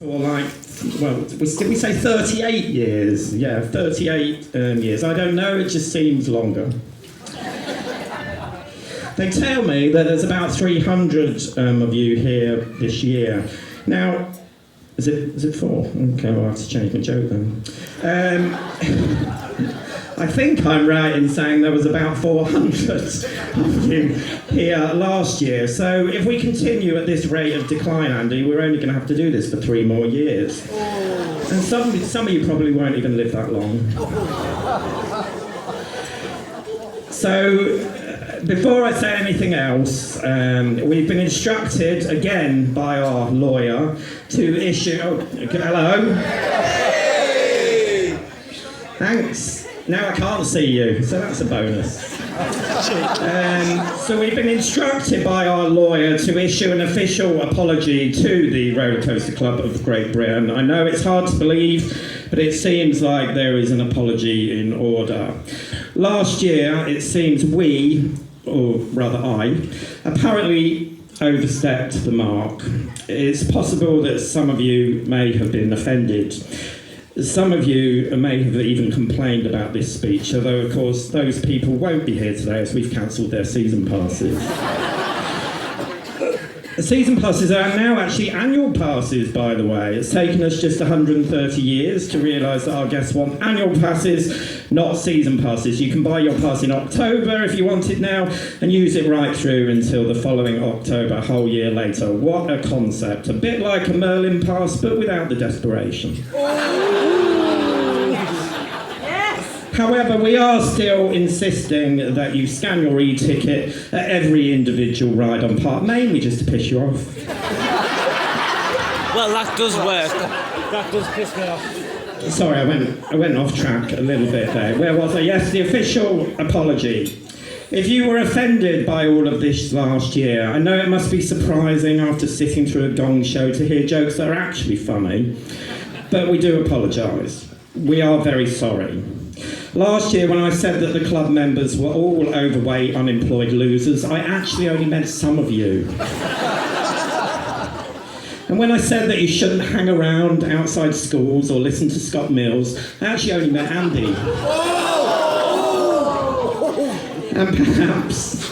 Or like, well, did we say 38 years? Yeah, 38 years. I don't know, it just seems longer. They tell me that there's about 300 of you here this year. Now, is it 4? Okay, well, I have to change my joke then. I think I'm right in saying there was about 400 of you here last year. So if we continue at this rate of decline, Andy, we're only going to have to do this for 3 more years. And some of you probably won't even live that long. So before I say anything else, we've been instructed again by our lawyer to issue... Oh, hello. Thanks. Now I can't see you, so that's a bonus. So we've been instructed by our lawyer to issue an official apology to the Roller Coaster Club of Great Britain. I know it's hard to believe, but it seems like there is an apology in order. Last year, it seems we, or rather I, apparently overstepped the mark. It's possible that some of you may have been offended. Some of you may have even complained about this speech, although of course those people won't be here today as we've cancelled their season passes. The season passes are now actually annual passes, by the way. It's taken us just 130 years to realise that our guests want annual passes, not season passes. You can buy your pass in October if you want it now, and use it right through until the following October, a whole year later. What a concept. A bit like a Merlin pass, but without the desperation. However, we are still insisting that you scan your e-ticket at every individual ride on park, mainly just to piss you off. Well, that does work. That does piss me off. Sorry, I went off track a little bit there. Where was I? Yes, the official apology. If you were offended by all of this last year, I know it must be surprising after sitting through a gong show to hear jokes that are actually funny, but we do apologise. We are very sorry. Last year, when I said that the club members were all overweight, unemployed losers, I actually only meant some of you. And when I said that you shouldn't hang around outside schools or listen to Scott Mills, I actually only meant Andy. And perhaps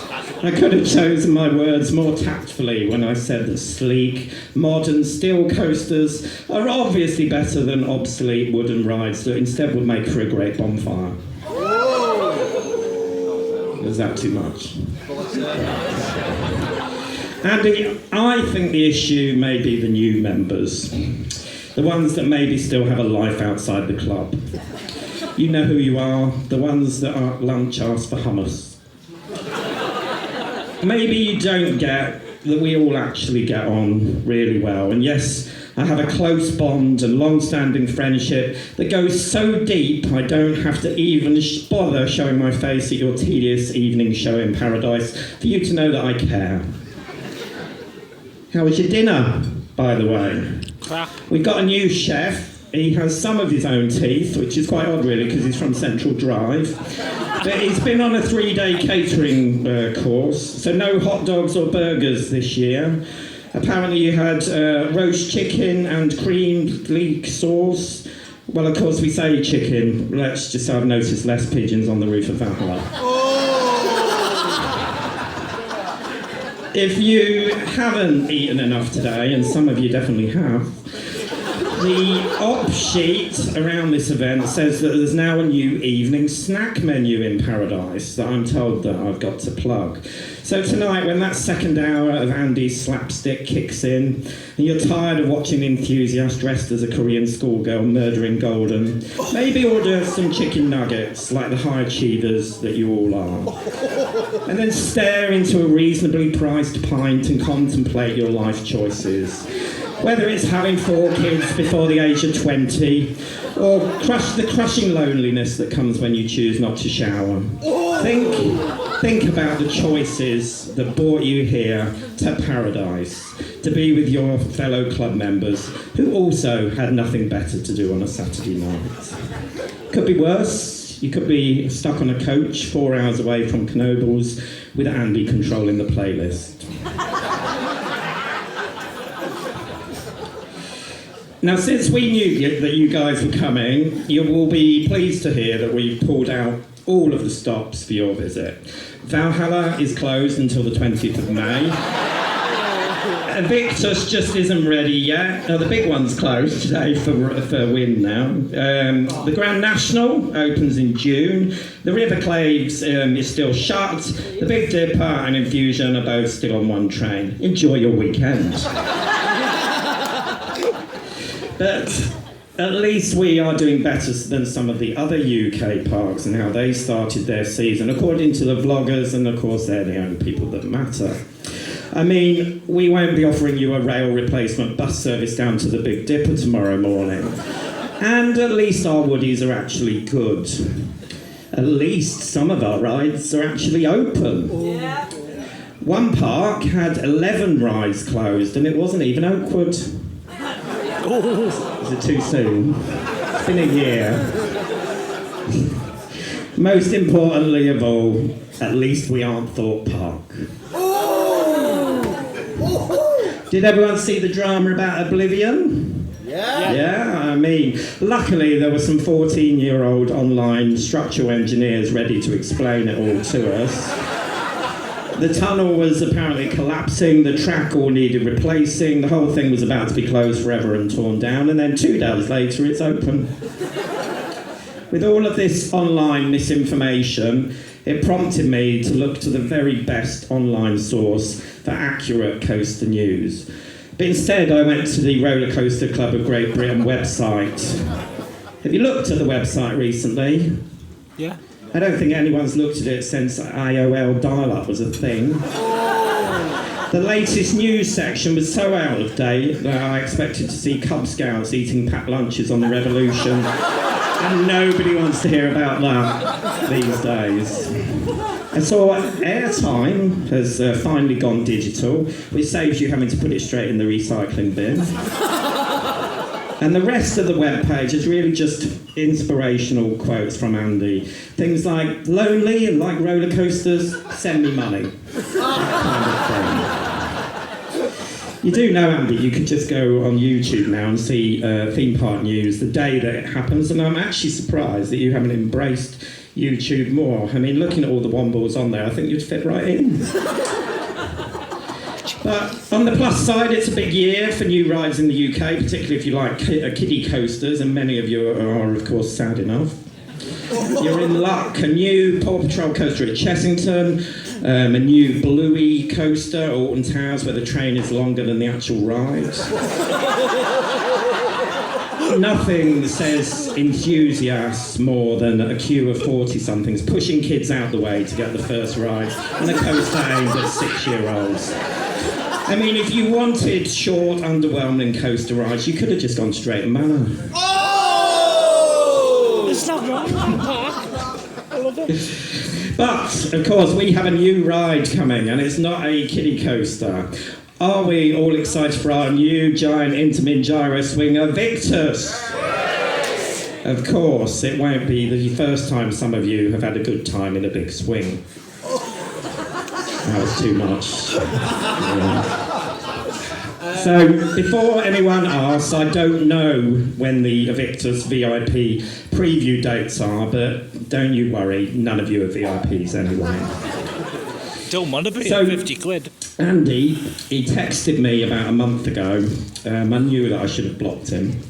I could have chosen my words more tactfully when I said that sleek, modern steel coasters are obviously better than obsolete wooden rides that instead would make for a great bonfire. Is that too much? Andy, I think the issue may be the new members, the ones that maybe still have a life outside the club. You know who you are, the ones that at lunch ask for hummus. Maybe you don't get that we all actually get on really well. And yes, I have a close bond and long-standing friendship that goes so deep I don't have to even bother showing my face at your tedious evening show in Paradise for you to know that I care. How was your dinner, by the way? We've got a new chef. He has some of his own teeth, which is quite odd really because he's from Central Drive. But he's been on a 3-day catering course, so no hot dogs or burgers this year. Apparently you had roast chicken and creamed leek sauce. Well, of course we say chicken. Let's just say I've noticed less pigeons on the roof of that one. If you haven't eaten enough today, and some of you definitely have, the op sheet around this event says that there's now a new evening snack menu in Paradise that I'm told that I've got to plug. So tonight, when that second hour of Andy's slapstick kicks in, and you're tired of watching the enthusiast dressed as a Korean schoolgirl murdering Golden, maybe order some chicken nuggets like the high achievers that you all are. And then stare into a reasonably priced pint and contemplate your life choices. Whether it's having 4 kids before the age of 20, or the crushing loneliness that comes when you choose not to shower. Think about the choices that brought you here to Paradise, to be with your fellow club members who also had nothing better to do on a Saturday night. Could be worse. You could be stuck on a coach 4 hours away from Knoebels with Andy controlling the playlist. Now, since we knew that you guys were coming, you will be pleased to hear that we've pulled out all of the stops for your visit. Valhalla is closed until the 20th of May. Victus just isn't ready yet. The big one's closed today for Win now. The Grand National opens in June. The River Claves is still shut. The Big Dipper and Infusion are both still on one train. Enjoy your weekend. But at least we are doing better than some of the other UK parks and how they started their season, according to the vloggers, and of course they're the only people that matter. I mean, we won't be offering you a rail replacement bus service down to the Big Dipper tomorrow morning. And at least our woodies are actually good. At least some of our rides are actually open. Yeah. One park had 11 rides closed and it wasn't even Oakwood. Is it too soon? It's been a year. Most importantly of all, at least we aren't Thorpe Park. Did everyone see the drama about Oblivion? Yeah. Yeah, I mean, luckily there were some 14-year-old online structural engineers ready to explain it all to us. The tunnel was apparently collapsing, the track all needed replacing, the whole thing was about to be closed forever and torn down, and then 2 days later it's open. With all of this online misinformation, it prompted me to look to the very best online source for accurate coaster news. But instead, I went to the Roller Coaster Club of Great Britain website. Have you looked at the website recently? Yeah. I don't think anyone's looked at it since AOL dial-up was a thing. The latest news section was so out of date that I expected to see Cub Scouts eating packed lunches on the Revolution. And nobody wants to hear about that these days. I saw Airtime has finally gone digital, which saves you having to put it straight in the recycling bin. And the rest of the webpage is really just inspirational quotes from Andy. Things like, lonely and like roller coasters, send me money. That kind of thing. You do know, Andy, you can just go on YouTube now and see theme park news the day that it happens, and I'm actually surprised that you haven't embraced YouTube more. I mean, looking at all the Wombles on there, I think you'd fit right in. But on the plus side, it's a big year for new rides in the UK, particularly if you like kiddie coasters, and many of you are, of course, sad enough. You're in luck. A new Paw Patrol coaster at Chessington, a new Bluey coaster at Alton Towers, where the train is longer than the actual ride. Nothing says enthusiasts more than a queue of 40-somethings pushing kids out the way to get the first ride, and a coaster aimed at 6-year-olds. I mean, if you wanted short, underwhelming coaster rides, you could have just gone straight and Manor. Oh! It's not wrong. I love it. But, of course, we have a new ride coming, and it's not a kiddie coaster. Are we all excited for our new giant Intamin gyro swinger, Victus? Yes! Of course, it won't be the first time some of you have had a good time in a big swing. That was too much. Yeah. So, before anyone asks, I don't know when the Victus VIP preview dates are, but don't you worry, none of you are VIPs anyway. Don't want to be at 50 quid. Andy, he texted me about a month ago. I knew that I should have blocked him.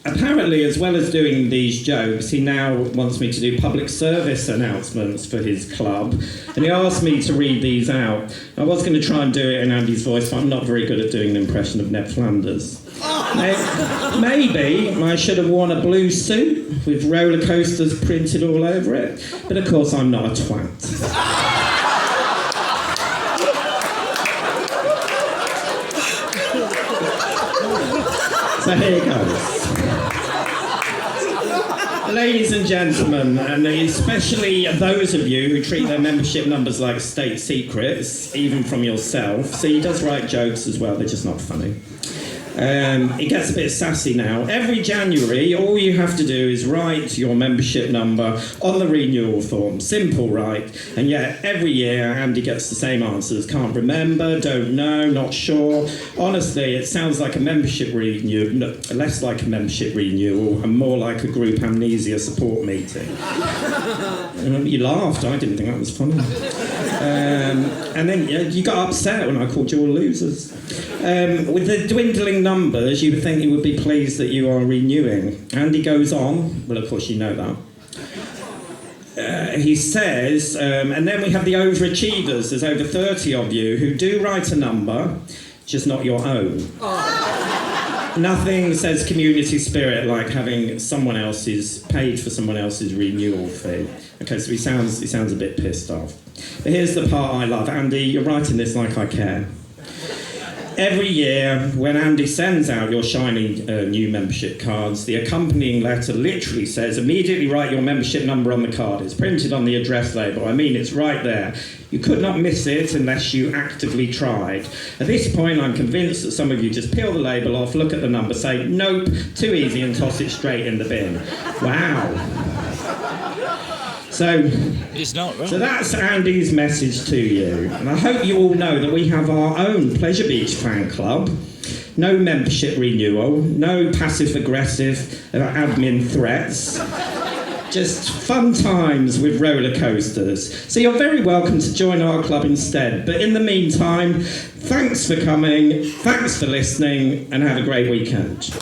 Apparently, as well as doing these jokes, he now wants me to do public service announcements for his club. And he asked me to read these out. I was going to try and do it in Andy's voice, but I'm not very good at doing an impression of Ned Flanders. Maybe I should have worn a blue suit with roller coasters printed all over it. But of course, I'm not a twat. So here goes. Ladies and gentlemen, and especially those of you who treat their membership numbers like state secrets, even from yourself. See, he does write jokes as well, they're just not funny. It gets a bit sassy now. Every January, all you have to do is write your membership number on the renewal form. Simple, right? And yet, every year, Andy gets the same answers. Can't remember, don't know, not sure. Honestly, it sounds like a membership renewal, no, less like a membership renewal and more like a group amnesia support meeting. You laughed, I didn't think that was funny. And then you got upset when I called you all losers. With the dwindling numbers, you would think he would be pleased that you are renewing. Andy goes on, well, of course, you know that. He says, and then we have the overachievers. There's over 30 of you who do write a number, just not your own. Nothing says community spirit like having someone else's, paid for someone else's renewal fee. Okay, so he sounds a bit pissed off. But here's the part I love. Andy, you're writing this like I care. Every year, when Andy sends out your shiny new membership cards, the accompanying letter literally says, immediately write your membership number on the card. It's printed on the address label. I mean, it's right there. You could not miss it unless you actively tried. At this point, I'm convinced that some of you just peel the label off, look at the number, say, nope, too easy, and toss it straight in the bin. Wow. So, It's not wrong. so that's Andy's message to you. And I hope you all know that we have our own Pleasure Beach fan club. No membership renewal, no passive-aggressive admin threats. Just fun times with roller coasters. So you're very welcome to join our club instead. But in the meantime, thanks for coming, thanks for listening, and have a great weekend.